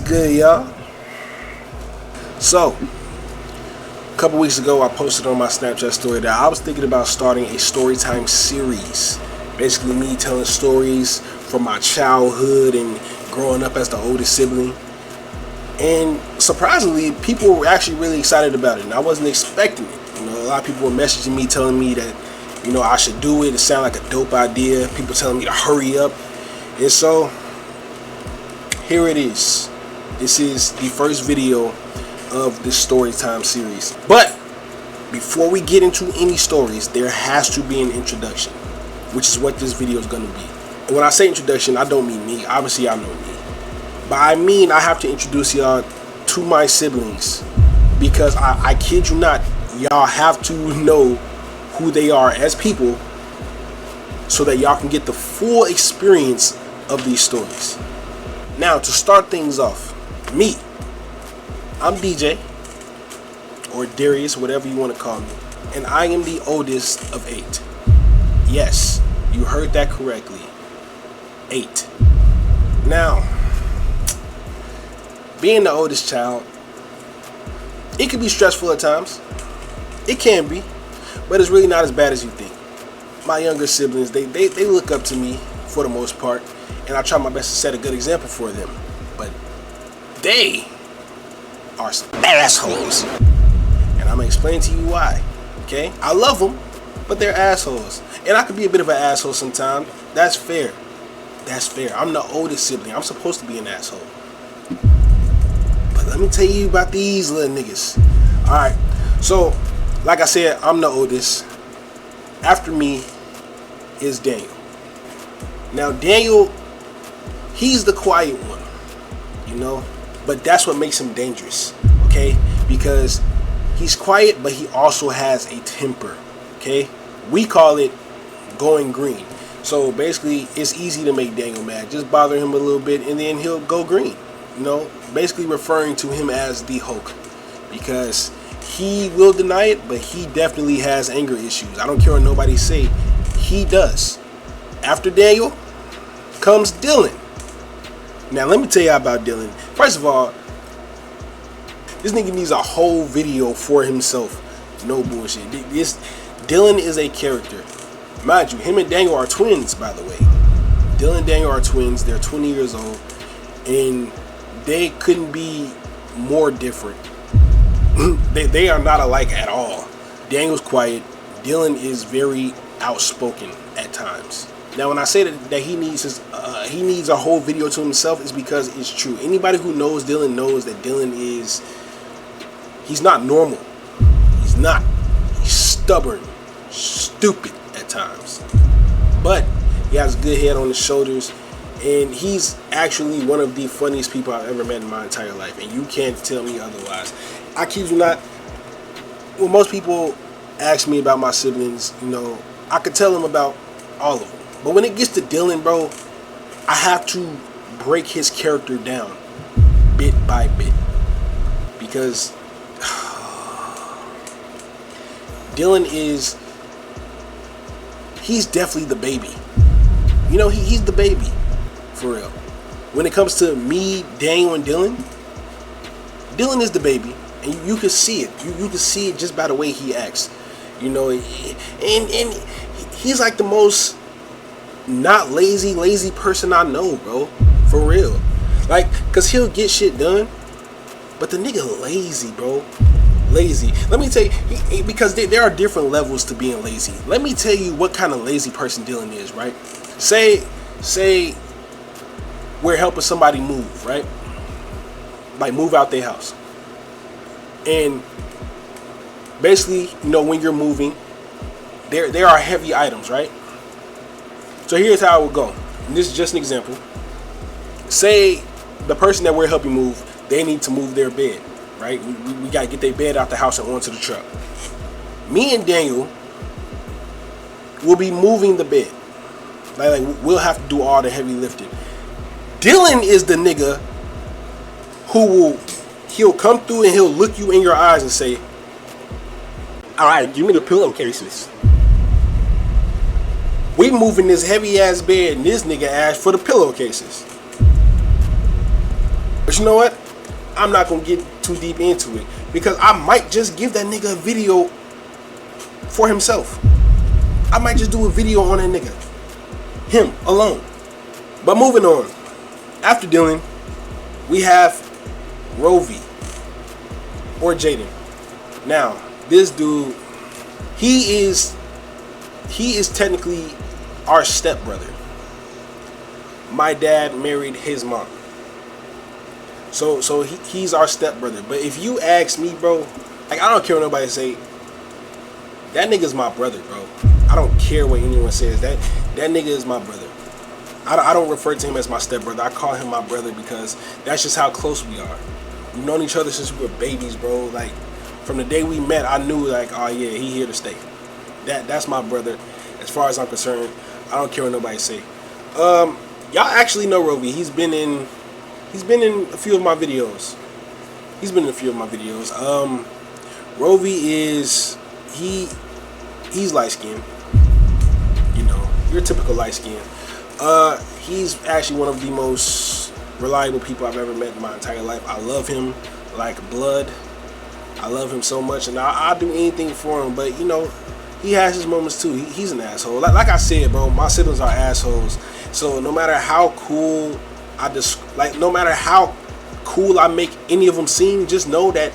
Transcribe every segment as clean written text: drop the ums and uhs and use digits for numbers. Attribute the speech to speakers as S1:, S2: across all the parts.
S1: good, y'all? So, a couple weeks ago, I posted on my Snapchat story that I was thinking about starting a Storytime series. Basically, me telling stories from my childhood and growing up as the oldest sibling. And surprisingly, people were actually really excited about it, and I wasn't expecting it. You know, a lot of people were messaging me telling me that, you know, I should do it. It sounded like a dope idea. People telling me to hurry up. And so, here it is. This is the first video of this Storytime series. But before we get into any stories, there has to be an introduction, which is what this video is going to be. And when I say introduction, I don't mean me. Obviously, y'all know me. But I mean I have to introduce y'all to my siblings, because I kid you not, y'all have to know who they are as people so that y'all can get the full experience of these stories. Now, to start things off, me, I'm DJ, or Darius, whatever you want to call me, and I am the oldest of 8. Yes, you heard that correctly, 8. Now, being the oldest child, it can be stressful at times. It can be, but it's really not as bad as you think. My younger siblings, they look up to me for the most part, and I try my best to set a good example for them. But they are some assholes, and I'm gonna explain to you why. Okay, I love them, but they're assholes, and I could be a bit of an asshole sometimes. That's fair. That's fair. I'm the oldest sibling. I'm supposed to be an asshole. But let me tell you about these little niggas. All right. So, like I said, I'm the oldest. After me is Daniel. Now, Daniel, he's the quiet one, you know, but that's what makes him dangerous, okay? Because he's quiet, but he also has a temper, okay? We call it going green. So basically, it's easy to make Daniel mad. Just bother him a little bit, and then he'll go green, you know? Basically referring to him as the Hulk, because he will deny it, but he definitely has anger issues. I don't care what nobody say, he does. After Daniel comes Dylan. Now let me tell you about Dylan. First of all, this nigga needs a whole video for himself. No bullshit. Dylan is a character. Mind you, him and Daniel are twins, by the way. Dylan and Daniel are twins. They're 20 years old, and they couldn't be more different. They are not alike at all. Daniel's quiet. Dylan is very outspoken at times. Now, when I say that he needs a whole video to himself, is because it's true. Anybody who knows Dylan knows that Dylan he's not normal. He's not. He's stubborn, stupid at times. But he has a good head on his shoulders, and he's actually one of the funniest people I've ever met in my entire life, and you can't tell me otherwise. I kid you not, when most people ask me about my siblings, you know, I could tell them about all of them. But when it gets to Dylan, bro, I have to break his character down bit by bit, because Dylan he's definitely the baby. You know, he's the baby, for real. When it comes to me, Daniel, and Dylan is the baby, and you can see it. You can see it just by the way he acts. You know, and he's like the most not lazy person I know, bro. For real. Like, cause he'll get shit done, but the nigga lazy, bro. Lazy. Let me tell you, because there are different levels to being lazy. Let me tell you what kind of lazy person Dylan is, right? Say we're helping somebody move, right? Like move out their house. And basically, you know, when you're moving, there are heavy items, right? So here's how it would go. And this is just an example. Say the person that we're helping move, they need to move their bed, right? We got to get their bed out the house and onto the truck. Me and Daniel will be moving the bed. Like we'll have to do all the heavy lifting. Dylan is the nigga he'll come through and he'll look you in your eyes and say, all right, give me the pillowcases. We moving this heavy ass bed and this nigga asked for the pillowcases. But you know what? I'm not gonna get too deep into it because I might just give that nigga a video for himself. I might just do a video on that nigga, him alone. But moving on, after Dylan, we have Rovi or Jaden. Now, this dude, he is technically our stepbrother. My dad married his mom. So he's our stepbrother. But if you ask me, bro, like, I don't care what nobody say, that nigga's my brother, bro. I don't care what anyone says. That nigga is my brother. I don't refer to him as my stepbrother. I call him my brother because that's just how close we are. We've known each other since we were babies, bro. Like, from the day we met, I knew, like, oh yeah, he here to stay. That's my brother. As far as I'm concerned, I don't care what nobody say. Y'all actually know Rovi. He's been in a few of my videos. Rovi is he's light skinned. You know, you're typical light skinned. He's actually one of the most reliable people I've ever met in my entire life. I love him like blood. I love him so much, and I'll do anything for him. But you know, he has his moments too. He's an asshole. Like I said, bro, my siblings are assholes. So no matter how cool no matter how cool I make any of them seem, just know that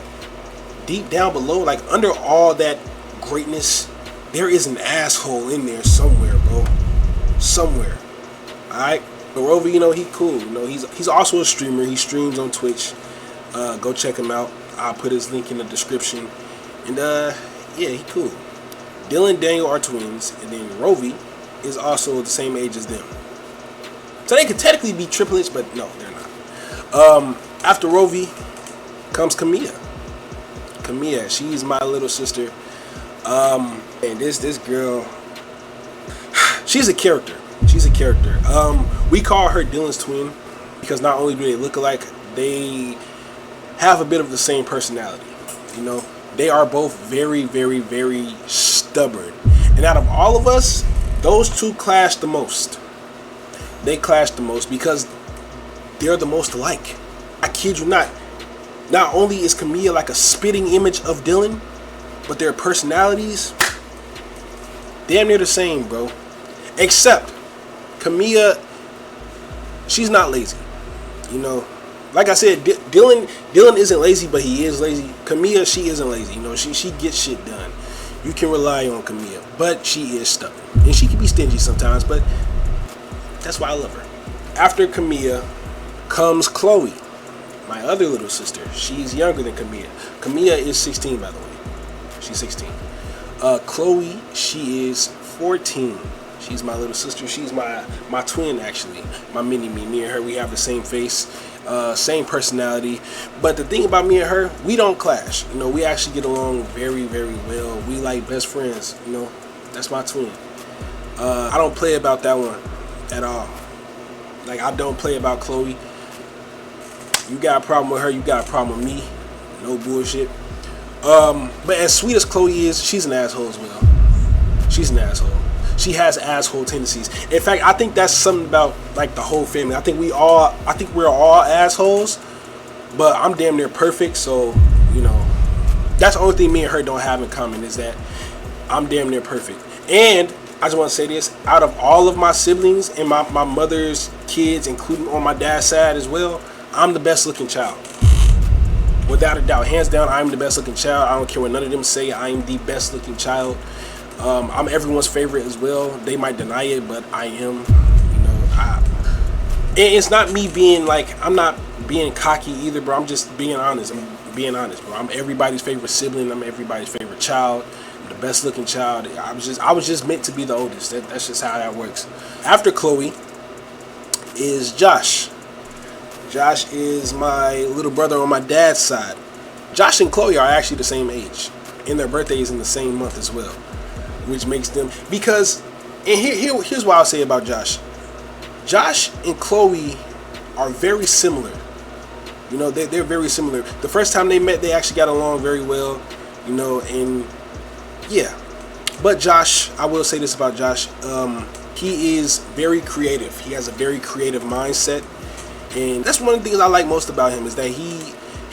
S1: deep down below, like under all that greatness, there is an asshole in there somewhere, bro. Somewhere. Alright? But Rovi, you know, he cool. You know, he's also a streamer. He streams on Twitch. Go check him out. I'll put his link in the description. And yeah, he cool. Dylan and Daniel are twins, and then Rovi is also the same age as them. So they could technically be triplets, but no, they're not. After Rovi comes Camilla. Camilla, she's my little sister. And this girl, she's a character. We call her Dylan's twin because not only do they look alike, they have a bit of the same personality. You know, they are both very, very, very stubborn. And out of all of us, those two clash the most. They clash the most because they're the most alike. I kid you not. Not only is Camilla like a spitting image of Dylan, but their personalities, damn near the same, bro. Except Camilla, she's not lazy. You know, like I said, Dylan isn't lazy, but he is lazy. Camilla, she isn't lazy. You know, she gets shit done. You can rely on Camilla, but she is stubborn, and she can be stingy sometimes, but that's why I love her. After Camilla comes Chloe, my other little sister. She's younger than Camilla. Camilla is 16, by the way. She's 16. Chloe, she is 14. She's my little sister. She's my twin, actually. My mini-me. Me and her, we have the same face, same personality. But the thing about me and her, we don't clash. You know, we actually get along very, very well. We like best friends. You know, that's my twin. I don't play about that one at all. Like, I don't play about Chloe. You got a problem with her, you got a problem with me. No bullshit. But as sweet as Chloe is, she's an asshole as well. She's an asshole. She has asshole tendencies. In fact, I think that's something about like the whole family. I think we're all assholes, but I'm damn near perfect. So, you know, that's the only thing me and her don't have in common is that I'm damn near perfect. And I just want to say this, out of all of my siblings and my mother's kids, including on my dad's side as well, I'm the best looking child. Without a doubt, hands down, I'm the best looking child. I don't care what none of them say, I am the best looking child. I'm everyone's favorite as well. They might deny it, but I am. You know, it's not me being like, I'm not being cocky either, bro. I'm just being honest. I'm being honest, bro. I'm everybody's favorite sibling. I'm everybody's favorite child. I'm the best looking child. I was just meant to be the oldest. That's just how that works. After Chloe is Josh. Josh is my little brother on my dad's side. Josh and Chloe are actually the same age, and their birthday is in the same month as well, which makes them, because, and here's what I'll say about Josh. Josh and Chloe are very similar. You know, they're very similar. The first time they met, they actually got along very well, you know, and yeah. But Josh, I will say this about Josh, he is very creative. He has a very creative mindset. And that's one of the things I like most about him, is that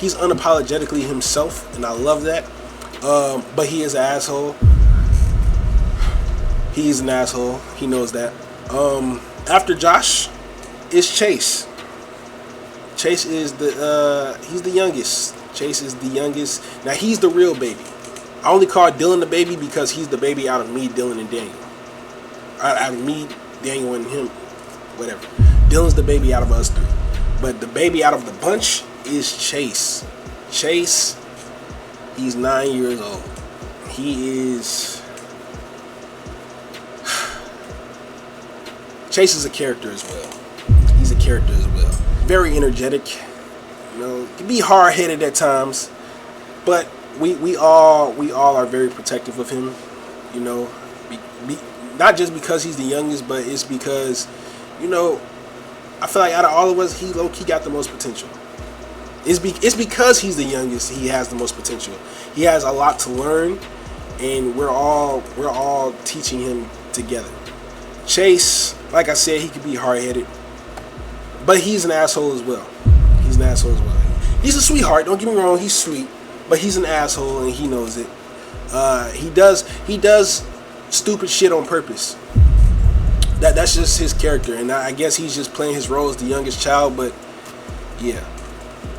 S1: He's unapologetically himself, and I love that. But he is an asshole. He's an asshole. He knows that. After Josh is Chase. Chase is he's the youngest. Chase is the youngest. Now he's the real baby. I only call Dylan the baby because he's the baby out of me, Dylan, and Daniel. Out of me, Daniel, and him. Whatever. Dylan's the baby out of us three. But the baby out of the bunch is Chase. Chase, he's 9 years old. He is... Chase is a character as well. He's a character as well. Very energetic. You know, can be hard-headed at times. But we all are very protective of him. You know, not just because he's the youngest, but it's because, you know, I feel like out of all of us, he low-key got the most potential. It's because he's the youngest, he has the most potential. He has a lot to learn, and we're all teaching him together. Chase, like I said, he could be hard-headed, but he's an asshole as well. He's an asshole as well. He's a sweetheart. Don't get me wrong. He's sweet, but he's an asshole, and he knows it. He does stupid shit on purpose. That's just his character, and I guess he's just playing his role as the youngest child. But yeah,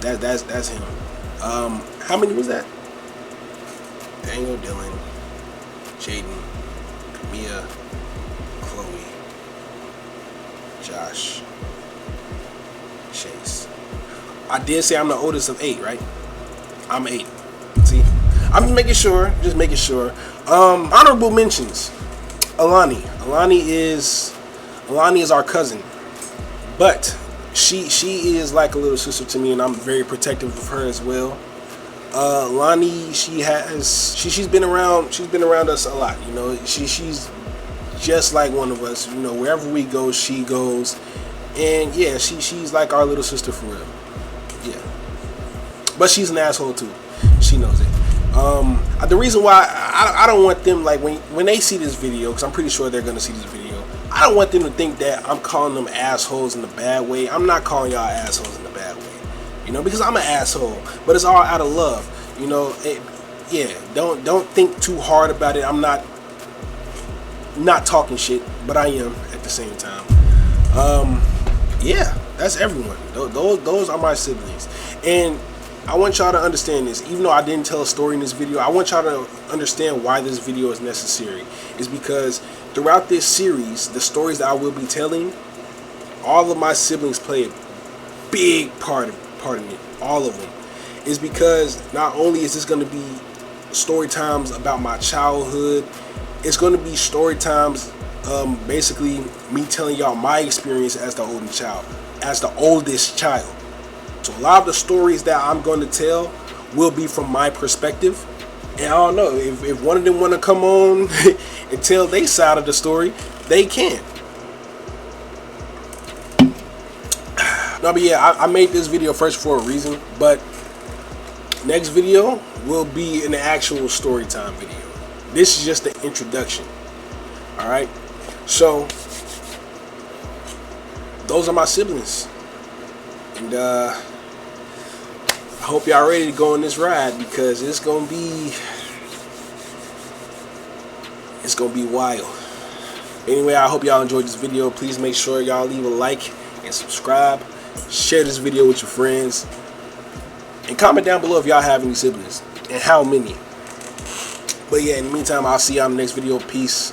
S1: that's him. How many was that? Daniel, Dylan, Jaden, Mia, Chloe, Josh, Chase. I did say I'm the oldest of 8, right? I'm 8. See, I'm just making sure. Honorable mentions. Alani is our cousin, but she is like a little sister to me, and I'm very protective of her as well. Lonnie, she's been around us a lot. You know, she's just like one of us. You know, wherever we go, she goes, and yeah, she's like our little sister for real. Yeah, but she's an asshole too. She knows it. The reason why I don't want them, like, when they see this video, because I'm pretty sure they're gonna see this video, I don't want them to think that I'm calling them assholes in a bad way. I'm not calling y'all assholes in a bad way, you know, because I'm an asshole, but it's all out of love, you know. Yeah, don't think too hard about it. I'm not talking shit, but I am at the same time. Yeah, that's everyone. Those are my siblings, and I want y'all to understand this. Even though I didn't tell a story in this video, I want y'all to understand why this video is necessary. It's because throughout this series, the stories that I will be telling, all of my siblings play a big part in it. All of them. It's because not only is this going to be story times about my childhood, it's going to be story times, basically me telling y'all my experience as the oldest child. So a lot of the stories that I'm going to tell will be from my perspective. And I don't know, if one of them want to come on and tell their side of the story, they can. No, but yeah, I made this video first for a reason. But next video will be an actual story time video. This is just the introduction. Alright? So, those are my siblings. And I hope y'all ready to go on this ride, because it's gonna be wild. Anyway, I hope y'all enjoyed this video. Please make sure y'all leave a like and subscribe. Share this video with your friends, and comment down below if y'all have any siblings and how many. But yeah, in the meantime, I'll see y'all in the next video. Peace.